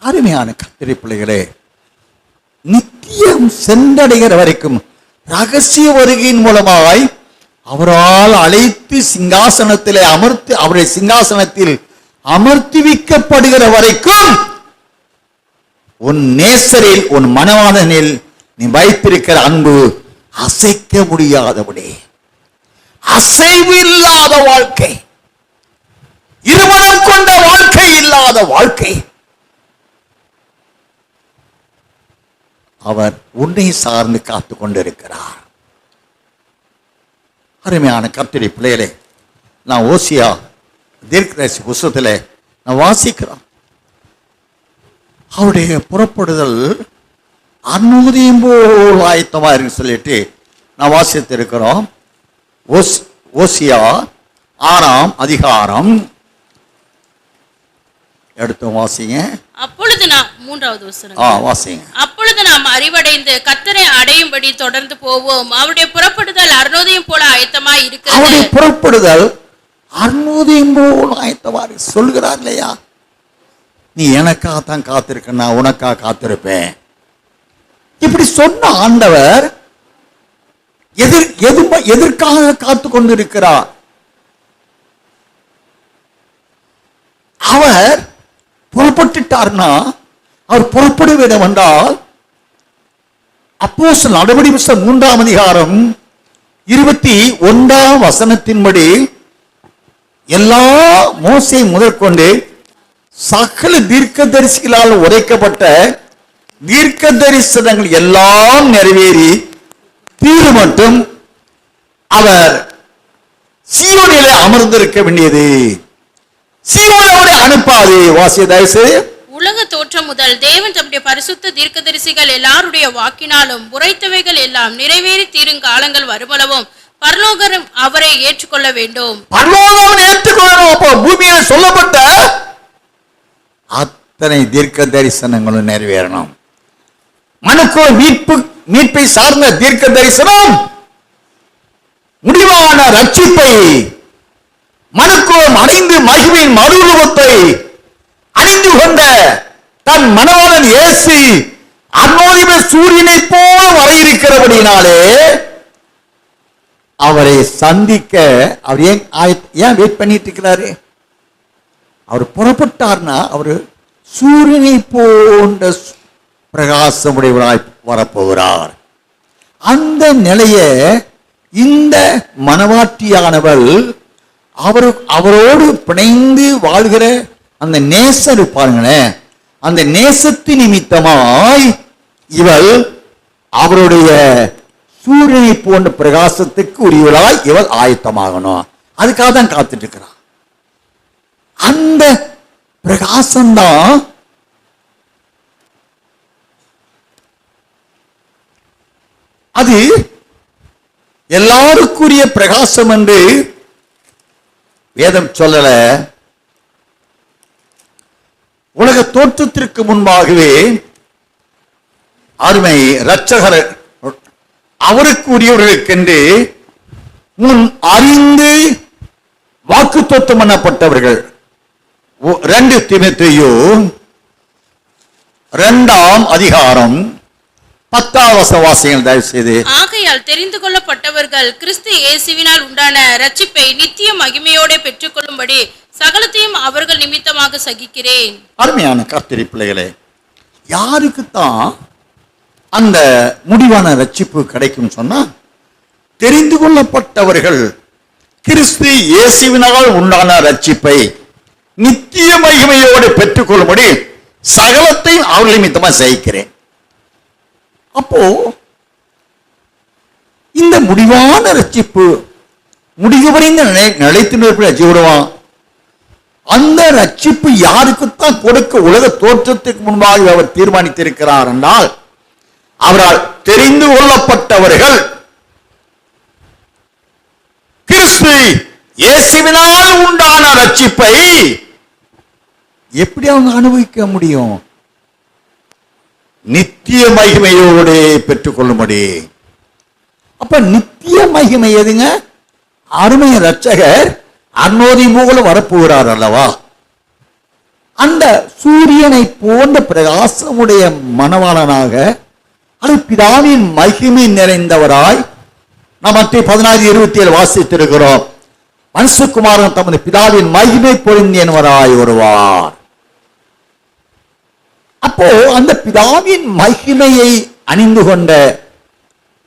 அருமையான கர்த்தருடைய பிள்ளைகளே, நித்தியம் சென்றடைகிற வரைக்கும் ரகசிய வருகையின் மூலமாய் அவரால் அழைத்து சிங்காசனத்திலே அமர்த்தி அவருடைய சிங்காசனத்தில் அமர்த்தி வைக்கப்படுகிற வரைக்கும் உன் நேசரில் உன் மனவாளனில் நீ வைத்திருக்கிற அன்பு அசைக்க முடியாதபடி, அசைவு இல்லாத வாழ்க்கை, இருமனம் கொண்ட வாழ்க்கை இல்லாத வாழ்க்கை. அவர் உன்னை சார்ந்து காத்து கொண்டிருக்கிறார். அருமையான கர்த்தருடைய பிள்ளைகளே, நான் ஓசியா தீர்க்கதரிசி புஸ்தகத்தில் நான் வாசிக்கிறோம். அவருடைய புறப்படுதல் அனுமதியும் போல் ஆயத்தமா இருக்கு சொல்லிட்டு நான் வாசித்து இருக்கிறோம். ஓசியா 6ஆம் அதிகாரம் எடுத்து வாசிங்க. அப்பொழுது நாம் 3வது வசனம் வாசிங்க. அப்பொழுது நாம் அறிவடைந்து கர்த்தரை அடையும்படி தொடர்ந்து போவோம். அவருடைய புறப்படுதல் அருணோதயம் போல ஆயத்தமாய் இருக்கிறது. அவருடைய புறப்படுதல் அருணோதயம் போல ஆயத்தமா இருக்கு சொல்கிறார் இல்லையா? நீ எனக்காக தான் காத்திருக்க, நான் உனக்காக காத்திருப்பேன். இப்படி சொன்ன ஆண்டவர் எதற்காக காத்து கொண்டிருக்கிறார்? அவர் புறப்பட்டுட்டார்னா, அவர் புறப்பட வேண்டும் என்றால் அப்போஸ்தலர் நடவடிக்கை புத்தகம் 3ஆம் அதிகாரம் 21ஆம் வசனத்தின்படி எல்லா மோசே முதற்கொண்டு சகல தீர்க்கதரிசிகளால் உரைக்கப்பட்ட தீர்க்க தரிசனங்கள் எல்லாம் நிறைவேறி தீரு மட்டும் அவர் சீயோனிலே அமர்ந்திருக்க வேண்டியது. சீயோன் அவரை அனுப்பாது. வாசிய தயவு. உலக தோற்றம் முதல் தேவன் தம்முடைய பரிசுத்த தீர்க்கதரிசிகள் எல்லாருடைய வாக்கினாலும் உரைத்தவைகள் எல்லாம் நிறைவேறி தீரும் காலங்கள் வருமளவும் பரலோகம் அவரை ஏற்றுக்கொள்ள வேண்டும். பரலோகம் ஏற்றுக்கொள்ளணும். அப்போ பூமியில் சொல்லப்பட்ட அத்தனை தீர்க்க தரிசனங்களும் நிறைவேறணும். மனுக்கு மீட்பை சார்ந்த தீர்க்க தரிசனம், முடிவான ரட்சிப்பை, மனுக்குளம் அடைந்து மகிமையின் மறுரூபத்தை அணிந்து கொண்ட தன் மனவாளன் இயேசு அருணோதய சூரியனை போல வர இருக்கிறபடினாலே அவரை சந்திக்க அவர் ஏன் வெயிட் பண்ணிட்டு இருக்கிறாரு? அவர் புறப்பட்டார்னா அவர் சூரியனை போன்ற பிரகாசமுடையவராய் வரப்போகிறார். அந்த நிலையை இந்த மனவாட்டியானவள் அவரோடு பிணைந்து வாழ்கிற அந்த நேசர் பாருங்களேன், அந்த நேசத்து நிமித்தமாய் இவள் அவருடைய சூரியனை போன்ற பிரகாசத்துக்கு உரியவளாய் இவள் ஆயத்தமாகணும். அதுக்காக தான் காத்துட்டு இருக்கிறான். அந்த பிரகாசம்தான் அது எல்லாருக்குரிய பிரகாசம் என்று வேதம் சொல்லல. உலக தோற்றத்திற்கு முன்பாகவே அருமை இரட்சகர் அவருக்குரியவர்களுக்கென்று முன் அறிந்து வாக்குத்தத்தம் பண்ணப்பட்டவர்கள். 2 தீமோத்தேயு 2ஆம் அதிகாரம் 10ஆம் வாசியங்கள் தயவு செய்து. ஆகையால் தெரிந்து கொள்ளப்பட்டவர்கள் கிறிஸ்து இயேசுவினால் உண்டான ரட்சிப்பை நித்திய மகிமையோட பெற்றுக்கொள்ளும்படி சகலத்தையும் அவர்கள் நிமித்தமாக சகிக்கிறேன். அருமையான கர்த்தருடைய பிள்ளைகளே, யாருக்குத்தான் அந்த முடிவான ரட்சிப்பு கிடைக்கும் சொன்னா, தெரிந்து கொள்ளப்பட்டவர்கள் கிறிஸ்து இயேசுவினால் உண்டான ரட்சிப்பை நித்திய மகிமையோடு பெற்றுக்கொள்ளும்படி சகலத்தையும் அவர்கள் நிமித்தமா சகிக்கிறேன். அப்போ இந்த முடிவான ரட்சிப்பு முடிவுவரைந்த நிலைத்து நிற்படுவான். அந்த ரட்சிப்பு யாருக்குத்தான் கொடுக்க உலக தோற்றத்துக்கு முன்பாக அவர் தீர்மானித்திருக்கிறார் என்றால், அவரால் தெரிந்து கொள்ளப்பட்டவர்கள் கிறிஸ்து இயேசுவினால் உண்டான ரட்சிப்பை எப்படி அவங்க அனுபவிக்க முடியும்? நித்திய மகிமையோடு பெற்றுக்கொள்ளும்படி. அப்ப நித்திய மகிமை எதுங்க? அருமை இரட்சகர் அருணோதயம் போல வரப்போகிறார் அல்லவா? அந்த சூரியனை போன்ற பிரகாசமுடைய மணவாளனாக அது பிதாவின் மகிமை நிறைந்தவராய் நாம் மத்திய 16:27 வாசித்திருக்கிறோம். மனுஷகுமாரன் தமது பிதாவின் மகிமை பொருந்தியவராய் வருவார். அப்போ அந்த பிதாவின் மகிமையை அணிந்து கொண்ட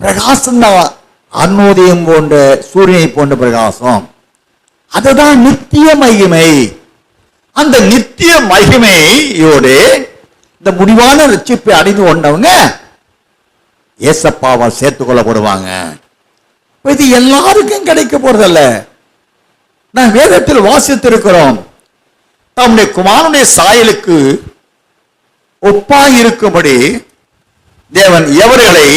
பிரகாசம் தான் அருணோதயம் போன்ற சூரியனை போன்ற பிரகாசம். அதுதான் நித்திய மகிமை. அந்த நித்திய மகிமையோடு இந்த முடிவான ரட்சிப்பை அடைந்து கொண்டவங்க ஏசப்பாவால் சேர்த்துக் கொள்ளப்படுவாங்க. இது எல்லாருக்கும் கிடைக்க போறதல்ல. நான் வேதத்தில் வாசித்திருக்கிறோம், தம்முடைய குமாரனுடைய சாயலுக்கு ஒப்பாய் இருக்கும்படி தேவன் எவர்களை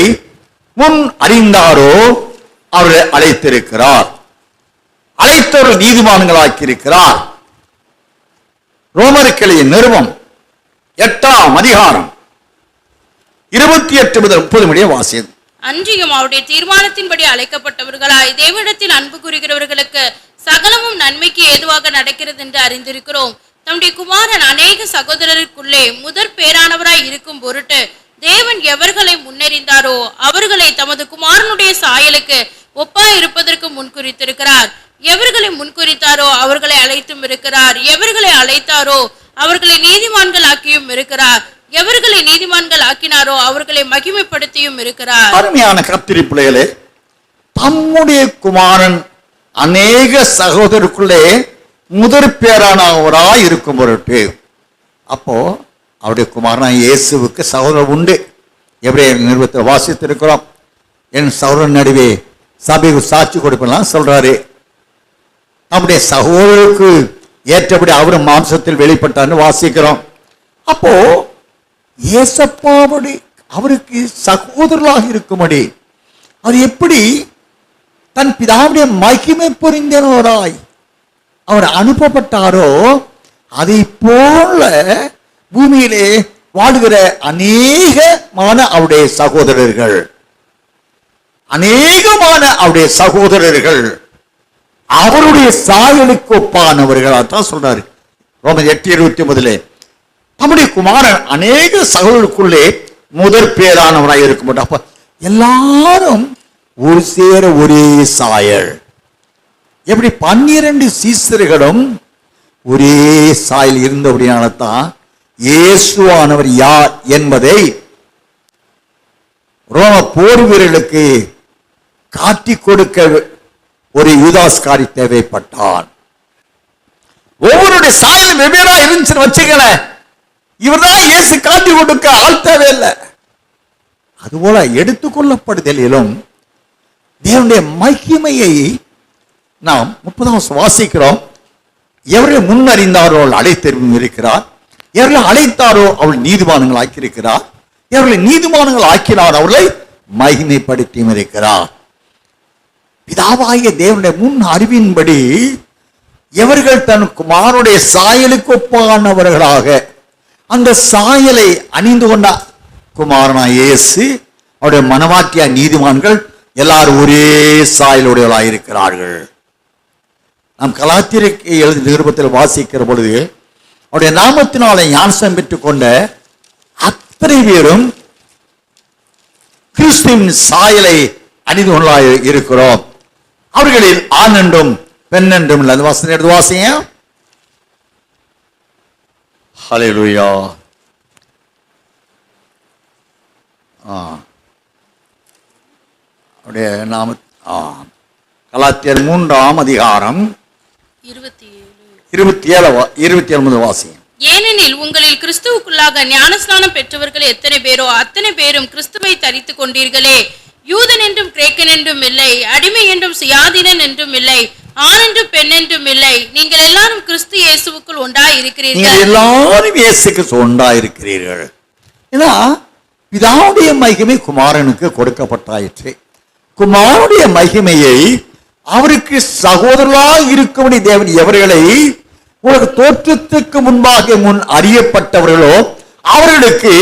முன் அறிந்தாரோ அவர்களை அழைத்திருக்கிறார். அழைத்தவர்கள் நீதிமான்களாக்கி இருக்கிறார். ரோமருக்கு நிருபம் 8ஆம் அதிகாரம் 28 முதல் 30 முடிய வாசியது. அன்றியும் அவருடைய தீர்மானத்தின்படி அழைக்கப்பட்டவர்களாய் தேவனிடத்தில் அன்பு கூறுகிறவர்களுக்கு சகலமும் நன்மைக்கு ஏதுவாக நடக்கிறது என்று அறிந்திருக்கிறோம். தம்முடைய குமாரன் அநேக சகோதரருக்குள்ளே முதற் பேரானவராய் இருக்கும் பொருட்டு தேவன் எவர்களை முன்னறிந்தாரோ அவர்களை தமது குமாரனுடைய சாயலுக்கு ஒப்பாய் இருப்பதற்கு முன்குறித்திருக்கிறார். எவர்களை முன்குறித்தாரோ அவர்களை அழைத்தும் இருக்கிறார். எவர்களை அழைத்தாரோ அவர்களை நீதிமான்கள் ஆக்கியும் இருக்கிறார். எவர்களை நீதிமான்கள் ஆக்கினாரோ அவர்களை மகிமைப்படுத்தியும் இருக்கிறார். அருமையான கர்த்தருடைய பிள்ளைகளே, தம்முடைய குமாரன் அநேக சகோதரருக்குள்ளே முதற் பேரானவராய் இருக்கும் பொருட்டு, அப்போ அவருடைய குமாரன் இயேசுவுக்கு சகோதரர் உண்டு. எபிரேயர் நிருபத்தில் வாசித்திருக்கிறோம். என் சகோதரன் நடுவே சபைக்கு சாட்சி கொடுப்பெல்லாம் சொல்றாரு. நம்முடைய சகோதரருக்கு ஏற்றபடி அவரும் மாம்சத்தில் வெளிப்பட்டான்னு வாசிக்கிறோம். அப்போ ஏசப்பாவுடைய அவருக்கு சகோதரர்களாக இருக்கும்படி அது எப்படி தன் பிதாவுடைய மகிமை பொருந்தினவராய் அவர் அனுப்பப்பட்டாரோ அதை போல பூமியிலே வாழுகிற அநேகமான அவருடைய சகோதரர்கள் அவருடைய சாயலுக்கு ஒப்பானவர்கள். அதான் சொல்றாரு ரோமர் 8:29. நம்முடைய குமாரன் அநேக சகோதரருக்குள்ளே முதற் பேரானவராய் இருக்க மாட்டோம். அப்ப எல்லாரும் ஒரு சேர ஒரே சாயல். எப்படி 12 சீசர்களும் ஒரே சாயல் இருந்தபடியால்தான் இயேசுவானவர் யார் என்பதை ரோம போர் வீரர்களுக்கு காட்டிக் கொடுக்க ஒரு யூதாஸ்காரி தேவைப்பட்டான். ஒவ்வொருடைய சாயலும் வெவ்வேறா இருந்துச்சுன்னு வச்சுக்கல, இவர்தான் இயேசு காட்டி கொடுக்க ஆள் தேவையில்லை. அதுபோல எடுத்துக்கொள்ளப்படுதலிலும் தேவனுடைய மகிமையை நாம் 30 வாசிக்கிறோம். எவரை முன்னறிந்தாரோ அவள் அழைத்தெறிவும் இருக்கிறார். எவர்களை அழைத்தாரோ அவள் நீதிமான்கள் ஆக்கியிருக்கிறார். எவர்களை நீதிமான்கள் ஆக்கினார் அவர்களை மகிமைப்படுத்தியும் இருக்கிறார். பிதாவாகிய தேவனுடைய முன் அறிவின்படி எவர்கள் தன் குமாரனுடைய சாயலுக்கு ஒப்பானவர்களாக அந்த சாயலை அணிந்து கொண்ட குமாரனா இயேசு அவருடைய மனவாட்டிய நீதிமான்கள் எல்லாரும் ஒரே சாயலுடையவர்களாக இருக்கிறார்கள். நாம் கலாத்தியருக்கு எழுதிய நிருபத்தில் வாசிக்கிற பொழுது அவருடைய நாமத்தினாலே ஞானஸ்நானம் பெற்றுக் கொண்ட அத்தனை பேரும் கிறிஸ்துவின் சாயலை அணிந்து கொள்ளாய் இருக்கிறோம். அவர்களில் ஆண் என்றும் பெண் என்றும் இல்லை. அந்த வாசனை எடுத்து வாசிங்க. ஹல்லேலூயா. அவருடைய நாம கலாத்தியர் 3ஆம் அதிகாரம் 27 வாசிங்க. ஏனெனில் உங்களில் கிறிஸ்துவுக்குள்ளாக ஞானஸ்நானம் பெற்றவர்கள் எத்தனை பேரோ அத்தனை பேரும் கிறிஸ்துவை தரித்துக் கொண்டீர்களே. யூதன் என்றும் கிரேக்கன் என்றும் இல்லை, அடிமை என்றும் சுயாதீனன் என்றும் இல்லை, ஆண் என்றும் பெண் என்றும் இல்லை, நீங்கள் எல்லாரும் கிறிஸ்து இயேசுவுக்குள் ஒன்றாய் இருக்கிறீர்கள். எல்லாரும் இயேசுக்கு ஒன்றாய் இருக்கிறீர்கள். ஏன்னா பிதாவுடைய மகிமை குமாரனுக்கு கொடுக்கப்பட்டாயிற்று. குமாரனுடைய மகிமையை அவருக்கு சகோதரர்களாக இருக்கும்படி தேவன் எவர்களை உலக தோற்றத்துக்கு முன்பாக முன் அறியப்பட்டவர்களோ அவர்களுக்கு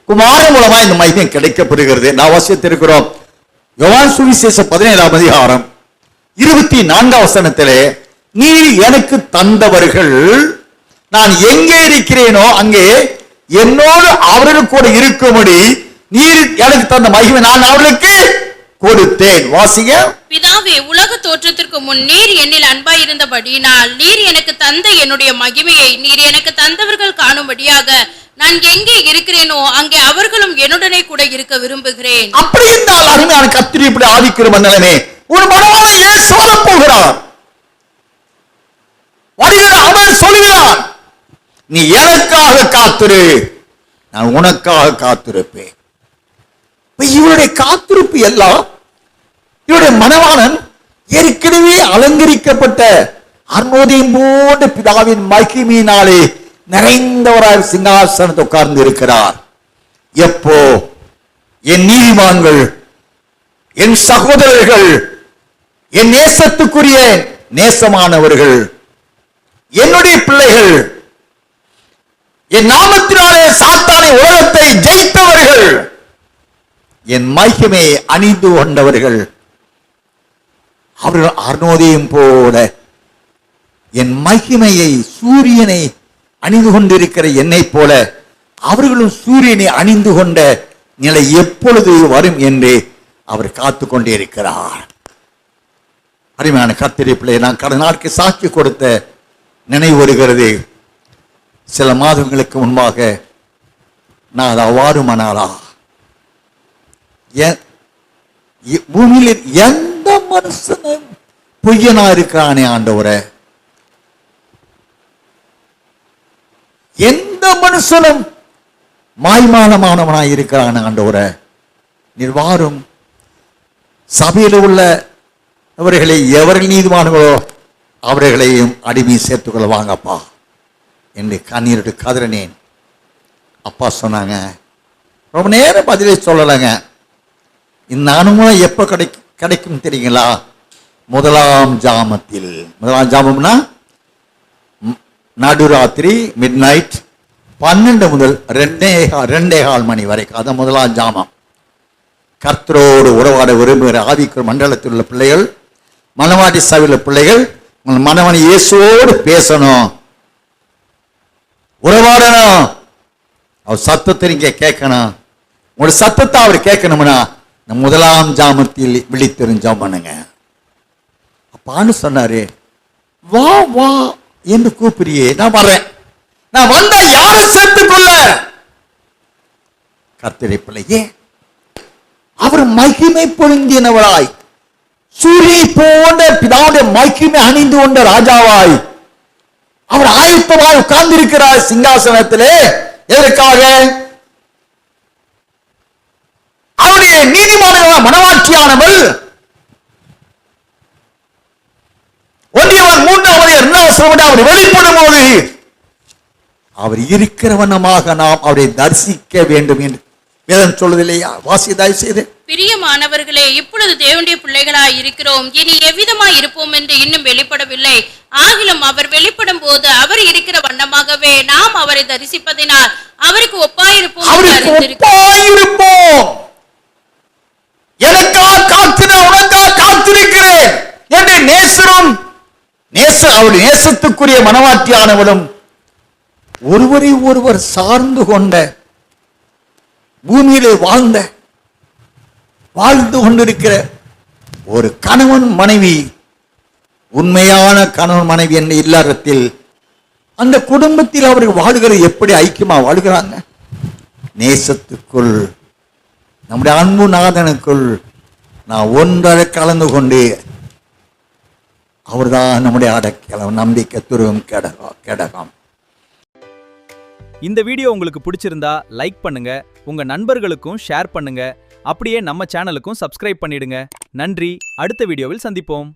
குமாரன் மூலமா இந்த மகிமை கிடைக்கப்படுகிறது. நான் வாசித்திருக்கிறோம் யோவான் சுவிசேஷம் 17ஆம் அதிகாரம் 24ஆம் வசனத்திலே, நீர் எனக்கு தந்தவர்கள் நான் எங்கே இருக்கிறேனோ அங்கே என்னோடு அவர்கள் கூட இருக்கும்படி நீர் எனக்கு தந்த மகிமை நான் அவர்களுக்கு கொடுத்தேன். வாசிங்க. பிதாவே, உலக தோற்றத்திற்கு முன் நீர் என்னில் அன்பாயிருந்தபடியினால் நீர் எனக்கு தந்த என்னுடைய மகிமையை நீர் எனக்கு தந்தவர்கள் காணும்படியாக நான் எங்கே இருக்கிறேனோ அங்கே அவர்களும் என்னுடனே கூட இருக்க விரும்புகிறேன். அப்படி இருந்தால் அருமையான கர்த்தர் இப்படி ஆதிக்கிற மன்னனே, உன் மனவாளன் இயேசு வரப் போகிறார். அவர் சொல்கிறார், நீ எனக்காக காத்திரு, நான் உனக்காக காத்திருப்பேன். இவருடைய காத்திருப்பு எல்லாம் இவருடைய மனவாளன் ஏற்கனவே அலங்கரிக்கப்பட்ட அருணோதயம் போன்ற பிதாவின் மகிமையினாலே நிறைந்தவராய் சிங்காசனத்தில் உட்கார்ந்து இருக்கிறார். எப்போ என் நீதிமான்கள், என் சகோதரர்கள், என் நேசத்துக்குரிய நேசமானவர்கள், என்னுடைய பிள்ளைகள், என் நாமத்தினாலே சாத்தானை உலகத்தை ஜெயித்தவர்கள், என் மகிமையை அணிந்து கொண்டவர்கள், அவர்கள் அருணோதயம் போல என் மகிமையை சூரியனை அணிந்து கொண்டிருக்கிற என்னை போல அவர்களும் சூரியனை அணிந்து கொண்ட நிலை எப்பொழுது வரும் என்று அவர் காத்து கொண்டே இருக்கிறார். அருமையான கர்த்தருடைய பிள்ளை, நான் கடந்த நாட்கு சாட்சி கொடுத்த நினைவு வருகிறது. சில மாதங்களுக்கு முன்பாக நான் அது அவ்வாறு மனாலா பூமியில் எந்த மனுஷனும் பொய்யனா இருக்கிறானே ஆண்டவரே, எந்த மனுஷனும் மாய்மானமானவனாய் இருக்கிறான் ஆண்டவரே, நிர்வாரும் சபையில் உள்ளவர்களை எவர்கள் நீதிமானங்களோ அவர்களையும் அடிமை சேர்த்துக் கொள்வாங்கப்பா என்று கண்ணீரோடு கதறினேன். அப்பா சொன்னாங்க, ரொம்ப நேரம் பதிலை சொல்லலைங்க. இந்த அனுபவம் எப்போ கிடைக்கும் தெரியுங்களா? முதலாம் ஜாமத்தில். முதலாம் ஜாமம்னா நடுராத்திரி, மிட் நைட் 12 முதல் 2:15 மணி வரைக்கும். அதான் முதலாம் ஜாமம். கர்த்தரோடு உறவாட விரும்புகிற ஆவிக்குரிய மண்டலத்தில் உள்ள பிள்ளைகள், மனவாட்டி சபையில் பிள்ளைகள், மனவனை இயேசுவோடு பேசணும், உறவாடணும், அவர் சத்தத்தை நீங்க கேட்கணும். உங்களோட சத்தத்தை அவர் கேட்கணும்னா முதலாம் ஜாமத்தில் விழித்தெரிஞ்சோம் பண்ணுங்க. அப்பான்னு சொன்னாரு, வா வா என்று கூப்பிடுறியே, நான் வர்றேன். நான் வந்தா யாரை சேர்த்துக்கொள்ள? கர்த்தருடைய பிள்ளையே, அவர் மகிமை பொருந்தினவராய் சூரிய போன்ற பிதாவுடைய மகிமை அணிந்து கொண்ட ராஜாவாய் அவர் ஆயத்தமாய் உட்கார்ந்திருக்கிறார் சிங்காசனத்திலே. எதற்காக? அவருடைய நீதிமான மனவாட்சியானவள் ஒன்றியவன் 3 அவர் வெளிப்படும் போது அவர் இருக்கிறவனமாக நாம் அவரை தரிசிக்க வேண்டும் என்று வேதம் சொல்லுதில்லையா? வாசி தயவு செய்து. பிரியமானவர்களே, இப்பொழுது தேவனுடைய பிள்ளைகளாய் இருக்கிறோம், இனி எவ்விதமாய் இருப்போம் என்று இன்னும் வெளிப்படவில்லை. ஆகிலும் அவர் வெளிப்படும் போது அவர் இருக்கிற வண்ணமாகவே நாம் அவரை தரிசிப்பதினால் அவருக்கு ஒப்பாயிருப்போம். எனக்காக காத்திருக்கிறேன், உனக்காக காத்திருக்கிறேன் என்று நேசரும் அவருடைய நேசத்துக்குரிய மனவாட்டியானவளும் ஒருவரை ஒருவர் சார்ந்து கொண்ட பூமியிலே வாழ்ந்து கொண்டிருக்கிற ஒரு கணவன் மனைவி, உண்மையான கணவன் மனைவி என்ற இல்லறத்தில் அந்த குடும்பத்தில் அவர்கள் வாழ்கிற எப்படி ஐக்கியமா வாழ்கிறாங்க? நேசத்துக்குள், நம்முடைய அன்பு நாதனுக்குள் நான் ஒன்றரை கலந்து கொண்டு அவர்தான் நம்முடைய அடைக்கலம், நம்பிக்கை, துருவம், கேடகம். இந்த வீடியோ உங்களுக்கு பிடிச்சிருந்தா லைக் பண்ணுங்க, உங்க நண்பர்களுக்கும் ஷேர் பண்ணுங்க, அப்படியே நம்ம சேனலுக்கும் சப்ஸ்கிரைப் பண்ணிடுங்க. நன்றி. அடுத்த வீடியோவில் சந்திப்போம்.